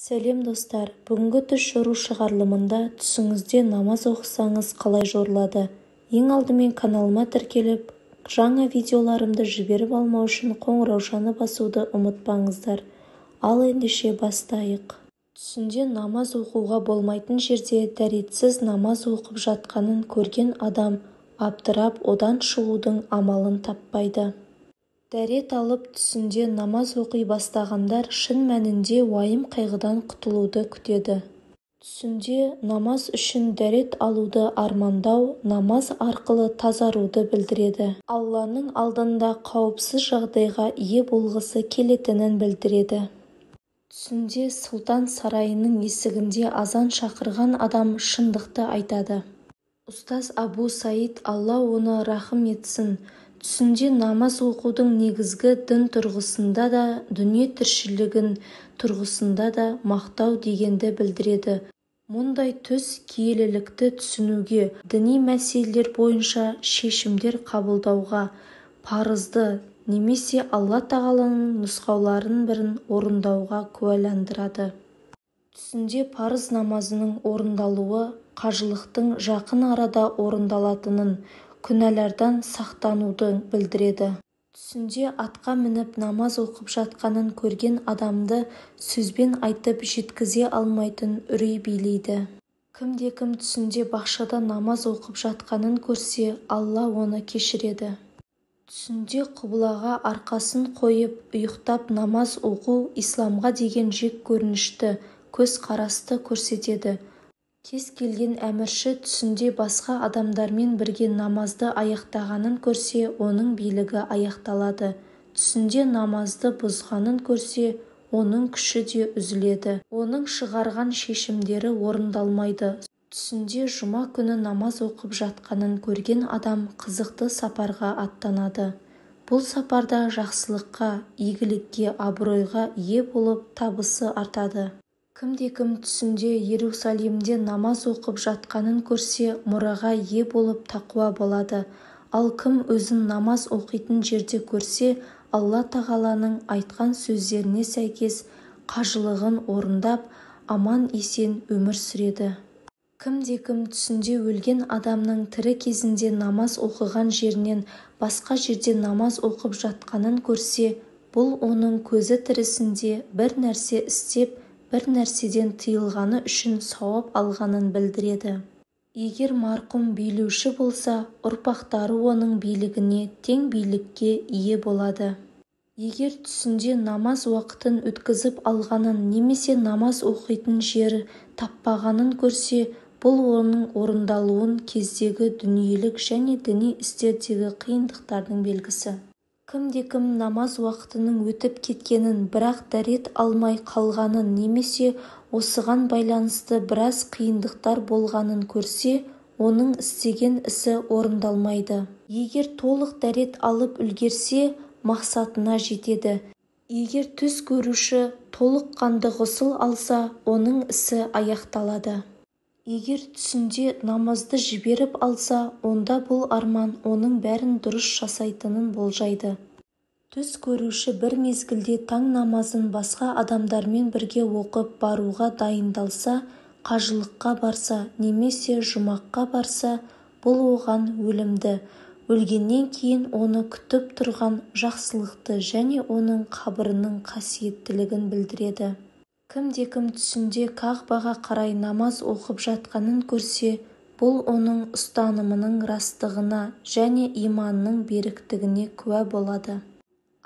Сәлем достар, бүгінгі түс жору шығарылымында түсіңізде намаз оқысаңыз қалай жорылады? Ең алдымен каналыма тіркеліп, жаңа видеоларымды жіберіп алмау үшін қоңыраушаны басуды ұмытпаңыздар. Ал ендеше бастайық. Түсінде намаз оқуға болмайтын жерде дәретсіз намаз оқып жатқанын көрген адам абдырап одан шығудың амалын таппайды. Дәрет алып түсінде намаз оқи бастағандар шын мәнінде уайым қайғыдан құтылуды күтеді. Түсінде намаз үшін дәрет алуды армандау намаз арқылы тазаруды білдіреді. Алланың алдында қауіпсіз жағдайға ие болғысы келетінін білдіреді. Түсінде сұлтан сарайының есігінде азан шақырған адам шындықты айтады. Ұстаз Абу Саид, Алла оны рахым етсін, түсінде намаз оқудың негізгі дін тұрғысында да, дүние тіршілігін тұрғысында да мақтау дегенді білдіреді. Мұндай түс киелілікті түсінуге, діни мәселелер бойынша шешімдер қабылдауға, парызды немесе Алла тағаланың нұсқауларының бірін орындауға куәландырады. Түсінде парыз намазының орындалуы қажылықтың жақын арада орындалатынын, күнәлардан сақтануды білдіреді. Түсінде атқа мініп намаз оқып жатқанын көрген адамды сөзбен айтып жеткізе алмайтын үрей билейді. Кімде-кім түсінде бақшада намаз оқып жатқанын көрсе, Алла оны кешіреді. Түсінде құбылаға арқасын қойып ұйықтап намаз оқу исламға деген жек көрінішті көзқарасты көрсетеді. Кез келген әмірші түсінде басқа адамдармен бірге намазды аяқтағанын көрсе, оның билігі аяқталады. Түсінде намазды бұзғанын көрсе, оның күші де үзіледі. Оның шығарған шешімдері орындалмайды. Түсінде жұма күні намаз оқып жатқанын көрген адам қызықты сапарға аттанады. Бұл сапарда жақсылыққа, игілікке, абыройға ие болып табысы артады. Кімде-кім түсінде Иерусалимде намаз оқып жатқанын көрсе, мұраға ие болып тақуа болады. Ал кім өзін намаз оқитын жерде көрсе, Алла тағаланың айтқан сөздеріне сәйкес қажылығын орындап, аман-есен өмір сүреді. Кімде-кім түсінде өлген адамның тірі кезінде намаз оқыған жерінен басқа жерде намаз оқып жатқанын көрсе, бұл оның көзі тірісінде бір нәрсе істеп, бір нәрседен тыйылғаны үшін сауап алғанын білдіреді. Егер марқұм билеуші болса, ұрпақтары оның билігіне тең билікке ие болады. Егер түсінде намаз уақытын өткізіп алғанын немесе намаз оқитын жері таппағанын көрсе, бұл оның орындалуын кездегі дүниелік және діни істердегі қиындықтардың белгісі. Кімде-кім намаз уақытының өтіп кеткенін, бірақ дәрет алмай қалғанын немесе осыған байланысты біраз қиындықтар болғанын көрсе, оның істеген ісі орындалмайды. Егер толық дәрет алып үлгерсе, мақсатына жетеді. Егер түс көруші толыққанды ғұсыл алса, оның ісі аяқталады. Егер түсінде намазды жіберіп алса, онда бұл арман оның бәрін дұрыс жасайтынын болжайды. Түс көруші бір мезгілде таң намазын басқа адамдармен бірге оқып баруға дайындалса, қажылыққа барса, немесе жұмаққа барса, бұл оған өлімді, өлгеннен кейін оны күтіп тұрған жақсылықты және оның қабірінің қасиеттілігін білдіреді. Кімде-кім түсінде Кағбаға қарай намаз оқып жатқанын көрсе, бұл оның ұстанымының растығына және иманның беріктігіне куә болады.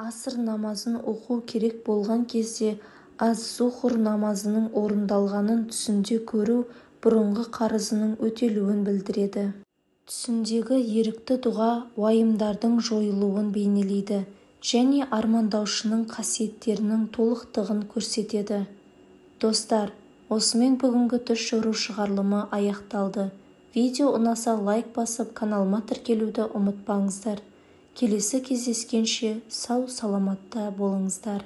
Аср намазын оқу керек болған кезде аз-зухр намазының орындалғанын түсінде көру бұрынғы қарызының өтелуін білдіреді. Түсіндегі ерікті дұға уайымдардың жойылуын бейнелейді және армандаушының қасиеттерінің толықтығын көрсетеді. Достар, осымен бүгінгі түс жору шығарылымы аяқталды. Видео ұнаса лайк басып, каналыма тіркелуді ұмытпаңыздар. Келесі кездескенше сау саламатта болыңыздар.